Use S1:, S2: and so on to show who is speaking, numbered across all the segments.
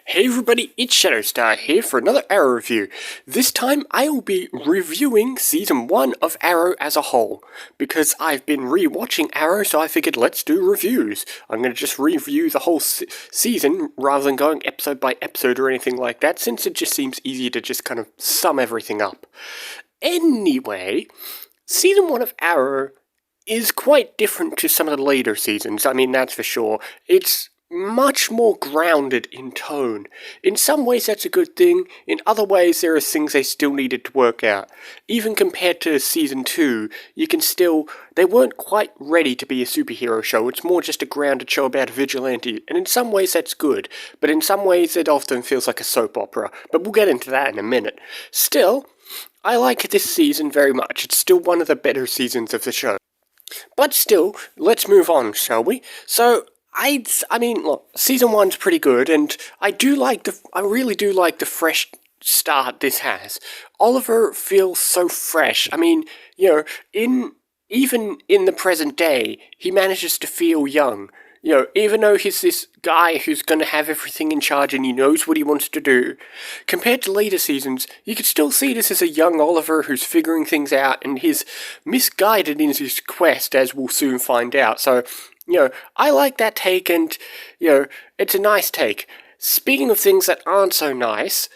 S1: Hey everybody, it's ShadowStar here for another Arrow review. This time I will be reviewing Season 1 of Arrow as a whole. Because I've been re-watching Arrow, so I figured let's do reviews. I'm going to just review the whole season rather than going episode by episode or anything like that, since it just seems easier to just kind of sum everything up. Anyway, Season 1 of Arrow is quite different to some of the later seasons, I mean that's for sure. It's much more grounded in tone. In some ways that's a good thing, in other ways there are things they still needed to work out. Even compared to Season 2, they weren't quite ready to be a superhero show, it's more just a grounded show about a vigilante, and in some ways that's good, but in some ways it often feels like a soap opera, but we'll get into that in a minute. Still, I like this season very much, it's still one of the better seasons of the show. But still, let's move on, shall we? So, I mean, look, Season 1's pretty good, and I really do like the fresh start this has. Oliver feels so fresh. I mean, you know, even in the present day, he manages to feel young. You know, even though he's this guy who's going to have everything in charge and he knows what he wants to do, compared to later seasons, you could still see this as a young Oliver who's figuring things out and he's misguided in his quest, as we'll soon find out. So, you know, I like that take and, you know, it's a nice take. Speaking of things that aren't so nice,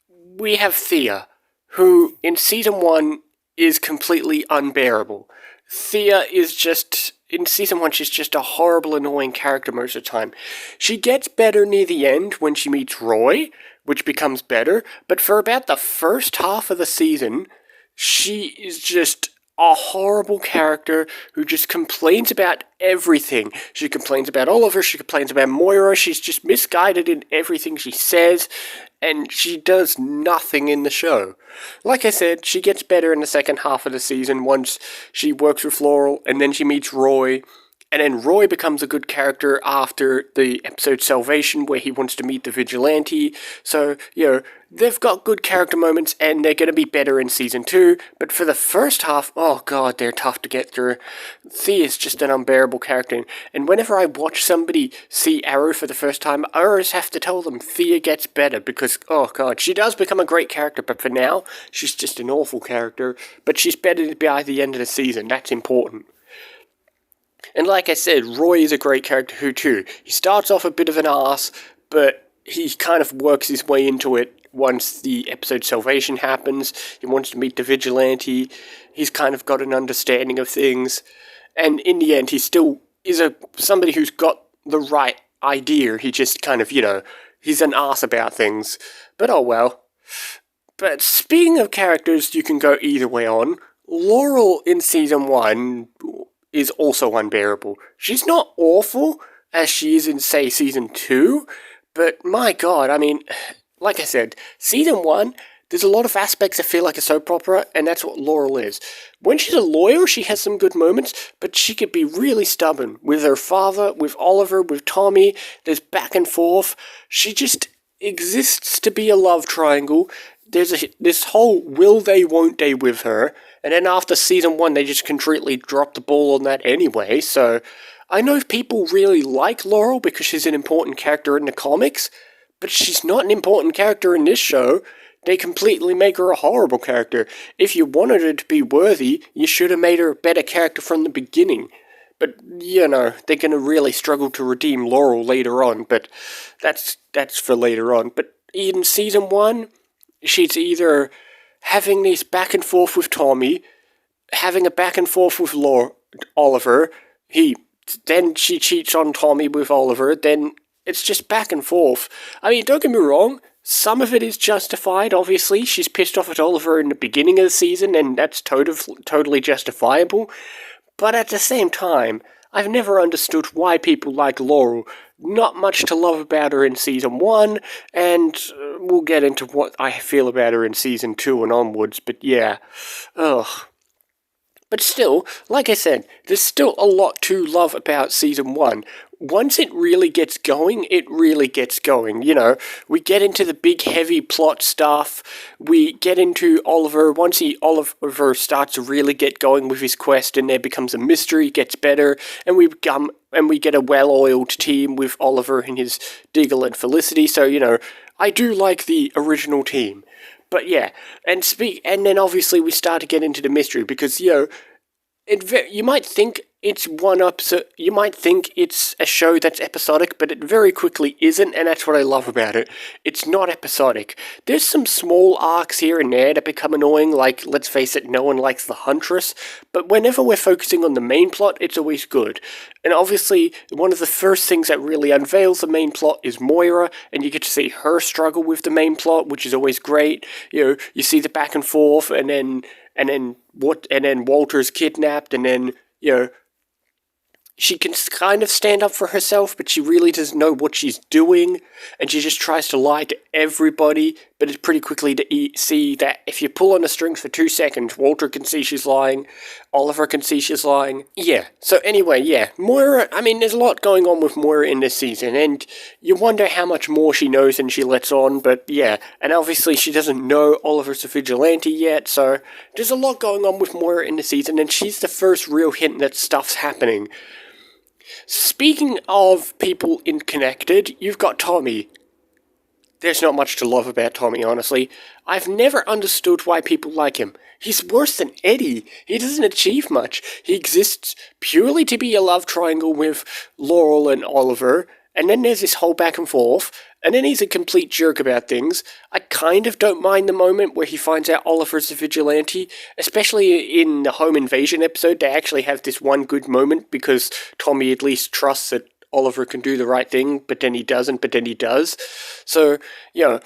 S1: we have Thea, who in Season 1 is completely unbearable. Thea is just... In Season 1, she's just a horrible, annoying character most of the time. She gets better near the end when she meets Roy, which becomes better, but for about the first half of the season, she is just a horrible character who just complains about everything. She complains about Oliver, she complains about Moira, she's just misguided in everything she says, and she does nothing in the show. Like I said, she gets better in the second half of the season once she works with Laurel, and then she meets Roy, and then Roy becomes a good character after the episode Salvation, where he wants to meet the vigilante. So, you know, they've got good character moments, and they're going to be better in Season 2, but for the first half, oh god, they're tough to get through. Thea's just an unbearable character, and whenever I watch somebody see Arrow for the first time, I always have to tell them Thea gets better, because, oh god, she does become a great character, but for now, she's just an awful character, but she's better by the end of the season, that's important. And like I said, Roy is a great character too. He starts off a bit of an arse, but he kind of works his way into it once the episode Salvation happens. He wants to meet the vigilante. He's kind of got an understanding of things. And in the end, he still is somebody who's got the right idea. He just kind of, you know, he's an arse about things. But oh well. But speaking of characters you can go either way on, Laurel in Season 1... is also unbearable. She's not awful, as she is in, say, Season 2, but my god, I mean, like I said, Season 1, there's a lot of aspects that feel like a soap opera, and that's what Laurel is. When she's a lawyer, she has some good moments, but she could be really stubborn. With her father, with Oliver, with Tommy, there's back and forth. She just exists to be a love triangle. There's this whole will they, won't they with her, and then after Season 1 they just completely dropped the ball on that anyway, so I know people really like Laurel because she's an important character in the comics, but she's not an important character in this show. They completely make her a horrible character. If you wanted her to be worthy, you should have made her a better character from the beginning. But, you know, they're going to really struggle to redeem Laurel later on, but that's for later on. But in Season 1... she's either having this back and forth with Tommy, having a back and forth with Oliver, then she cheats on Tommy with Oliver, then it's just back and forth. I mean, don't get me wrong, some of it is justified, obviously. She's pissed off at Oliver in the beginning of the season, and that's totally justifiable. But at the same time, I've never understood why people like Laurel. Not much to love about her in Season 1, and we'll get into what I feel about her in Season 2 and onwards, but yeah. Ugh. But still, like I said, there's still a lot to love about Season 1. once it really gets going, it really gets going. You know, we get into the big heavy plot stuff. We get into Oliver. Once Oliver starts to really get going with his quest, and there becomes a mystery, gets better, and we get a well-oiled team with Oliver and his Diggle and Felicity. So, you know, I do like the original team. But yeah, and then obviously we start to get into the mystery because, you know, you might think it's one episode, you might think it's a show that's episodic, but it very quickly isn't, and that's what I love about it. It's not episodic. There's some small arcs here and there that become annoying, like, let's face it, no one likes the Huntress, but whenever we're focusing on the main plot, it's always good. And obviously, one of the first things that really unveils the main plot is Moira, and you get to see her struggle with the main plot, which is always great. You know, you see the back and forth, and then Walter's kidnapped, and then, you know, she can kind of stand up for herself, but she really doesn't know what she's doing, and she just tries to lie to everybody, but it's pretty quickly to see that if you pull on the strings for 2 seconds, Walter can see she's lying, Oliver can see she's lying. Yeah, so anyway, yeah, Moira, I mean, there's a lot going on with Moira in this season, and you wonder how much more she knows than she lets on, but yeah, and obviously she doesn't know Oliver's a vigilante yet, so there's a lot going on with Moira in the season, and she's the first real hint that stuff's happening. Speaking of people connected, you've got Tommy. There's not much to love about Tommy, honestly. I've never understood why people like him. He's worse than Eddie. He doesn't achieve much. He exists purely to be a love triangle with Laurel and Oliver, and then there's this whole back and forth, and then he's a complete jerk about things. I kind of don't mind the moment where he finds out Oliver's a vigilante, especially in the home invasion episode. They actually have this one good moment because Tommy at least trusts that Oliver can do the right thing, but then he doesn't, but then he does. So, you know,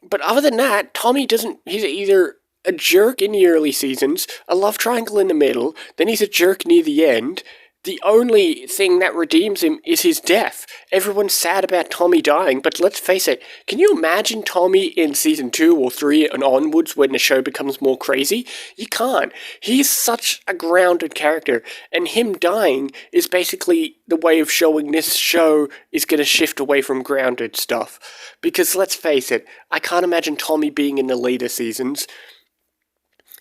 S1: but other than that, Tommy doesn't, he's either a jerk in the early seasons, a love triangle in the middle, then he's a jerk near the end. The only thing that redeems him is his death. Everyone's sad about Tommy dying, but let's face it, can you imagine Tommy in season 2 or 3 and onwards when the show becomes more crazy? You can't. He's such a grounded character, and him dying is basically the way of showing this show is going to shift away from grounded stuff. Because let's face it, I can't imagine Tommy being in the later seasons.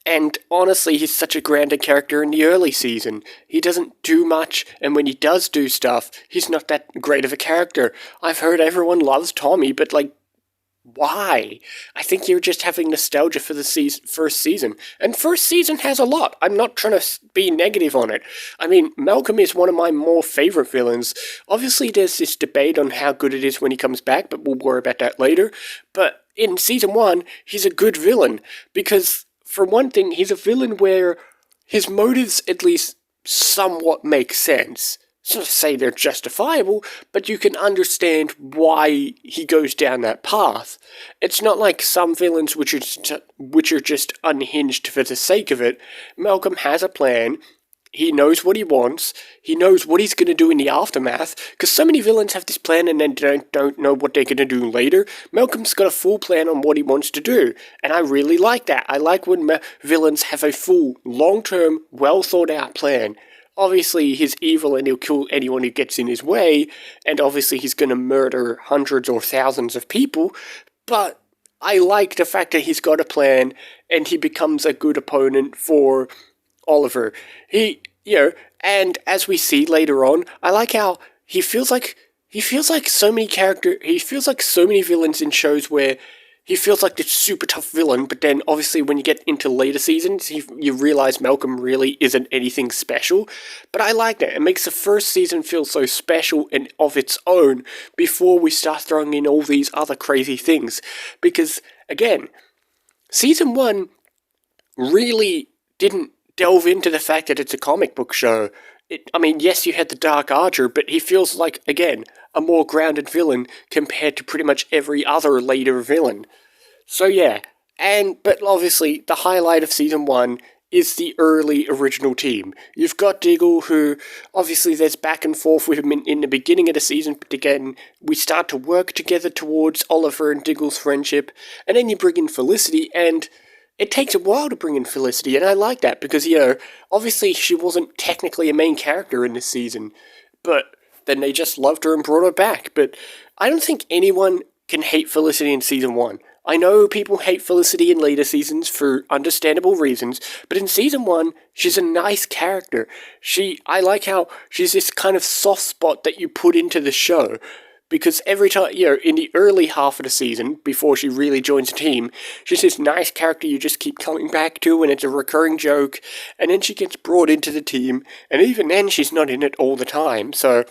S1: And honestly, he's such a grounded character in the early season. He doesn't do much, and when he does do stuff, he's not that great of a character. I've heard everyone loves Tommy, but like, why? I think you're just having nostalgia for the first season. And first season has a lot. I'm not trying to be negative on it. I mean, Malcolm is one of my more favorite villains. Obviously, there's this debate on how good it is when he comes back, but we'll worry about that later. But in season 1, he's a good villain, because for one thing, he's a villain where his motives at least somewhat make sense. It's not to say they're justifiable, but you can understand why he goes down that path. It's not like some villains which are just unhinged for the sake of it. Malcolm has a plan. He knows what he wants. He knows what he's going to do in the aftermath. Because so many villains have this plan and then don't know what they're going to do later. Malcolm's got a full plan on what he wants to do. And I really like that. I like when villains have a full, long-term, well-thought-out plan. Obviously, he's evil and he'll kill anyone who gets in his way. And obviously, he's going to murder hundreds or thousands of people. But I like the fact that he's got a plan and he becomes a good opponent for Oliver. And as we see later on, I like how he feels like so many villains in shows where he feels like this super tough villain, but then obviously when you get into later seasons, you realize Malcolm really isn't anything special. But I like that. It makes the first season feel so special and of its own before we start throwing in all these other crazy things. Because, again, season 1 really didn't delve into the fact that it's a comic book show. Yes, you had the Dark Archer, but he feels like, again, a more grounded villain compared to pretty much every other later villain. So yeah, but obviously, the highlight of season 1 is the early original team. You've got Diggle, who, obviously there's back and forth with him in the beginning of the season, but again, we start to work together towards Oliver and Diggle's friendship, and then you bring in Felicity, and it takes a while to bring in Felicity, and I like that, because, obviously she wasn't technically a main character in this season, but then they just loved her and brought her back. But I don't think anyone can hate Felicity in Season 1. I know people hate Felicity in later seasons for understandable reasons, but in Season 1, she's a nice character. I like how she's this kind of soft spot that you put into the show. Because every time, in the early half of the season, before she really joins the team, she's this nice character you just keep coming back to, and it's a recurring joke, and then she gets brought into the team, and even then she's not in it all the time, so,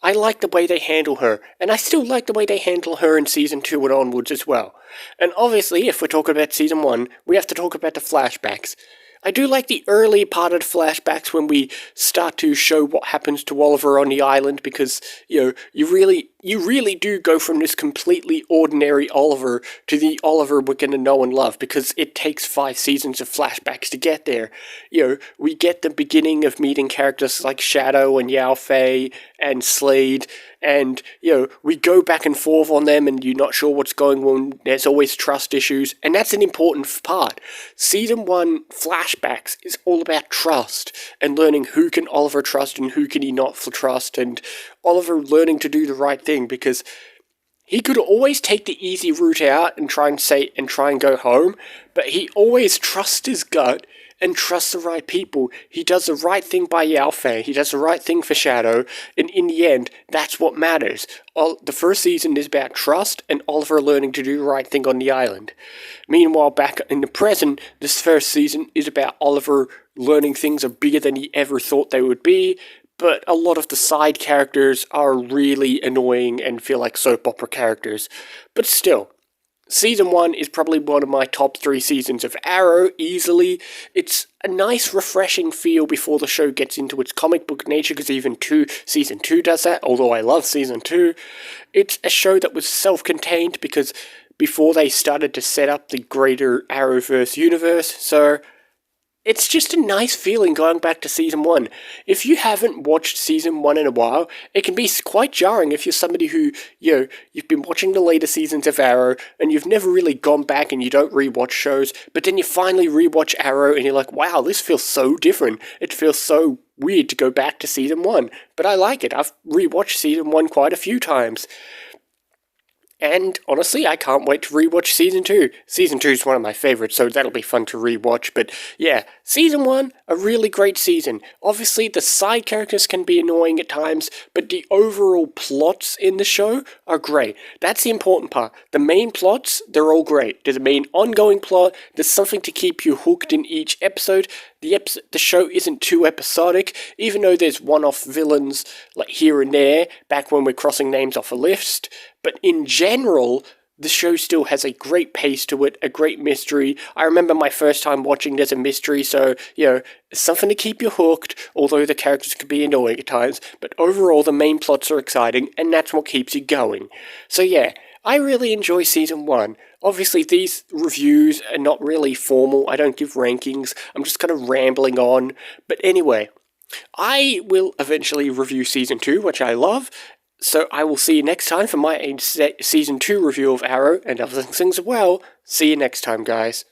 S1: I like the way they handle her, and I still like the way they handle her in Season 2 and onwards as well. And obviously, if we're talking about Season 1, we have to talk about the flashbacks. I do like the early part of the flashbacks when we start to show what happens to Oliver on the island, because, you really do go from this completely ordinary Oliver to the Oliver we're going to know and love, because it takes 5 seasons of flashbacks to get there. We get the beginning of meeting characters like Shadow and Yao Fei and Slade, and, we go back and forth on them and you're not sure what's going on. There's always trust issues, and that's an important part. Season 1 flashbacks is all about trust and learning who can Oliver trust and who can he not trust, and Oliver learning to do the right thing, because he could always take the easy route out and try and go home, but he always trusts his gut and trusts the right people. He does the right thing by Yao Fei, he does the right thing for Shadow, and in the end, that's what matters. The first season is about trust and Oliver learning to do the right thing on the island. Meanwhile, back in the present, this first season is about Oliver learning things are bigger than he ever thought they would be, but a lot of the side characters are really annoying and feel like soap opera characters. But still, Season 1 is probably one of my top 3 seasons of Arrow, easily. It's a nice, refreshing feel before the show gets into its comic book nature, because even Season 2 does that, although I love Season 2. It's a show that was self-contained, because before they started to set up the greater Arrowverse universe, so it's just a nice feeling going back to Season 1. If you haven't watched Season 1 in a while, it can be quite jarring if you're somebody who, you've been watching the later seasons of Arrow, and you've never really gone back and you don't rewatch shows, but then you finally rewatch Arrow and you're like, wow, this feels so different. It feels so weird to go back to Season 1. But I like it. I've rewatched Season 1 quite a few times. And honestly, I can't wait to rewatch Season 2. Season 2 is one of my favorites, so that'll be fun to rewatch. But yeah, Season 1, a really great season. Obviously, the side characters can be annoying at times, but the overall plots in the show are great. That's the important part. The main plots, they're all great. There's a main ongoing plot, there's something to keep you hooked in each episode. The show isn't too episodic, even though there's one-off villains like here and there, back when we're crossing names off a list. But in general, the show still has a great pace to it, a great mystery. I remember my first time watching there's a mystery, so, it's something to keep you hooked, although the characters can be annoying at times. But overall, the main plots are exciting, and that's what keeps you going. So yeah, I really enjoy Season 1. Obviously, these reviews are not really formal. I don't give rankings. I'm just kind of rambling on. But anyway, I will eventually review Season 2, which I love. So I will see you next time for my Season 2 review of Arrow and other things as well. See you next time, guys.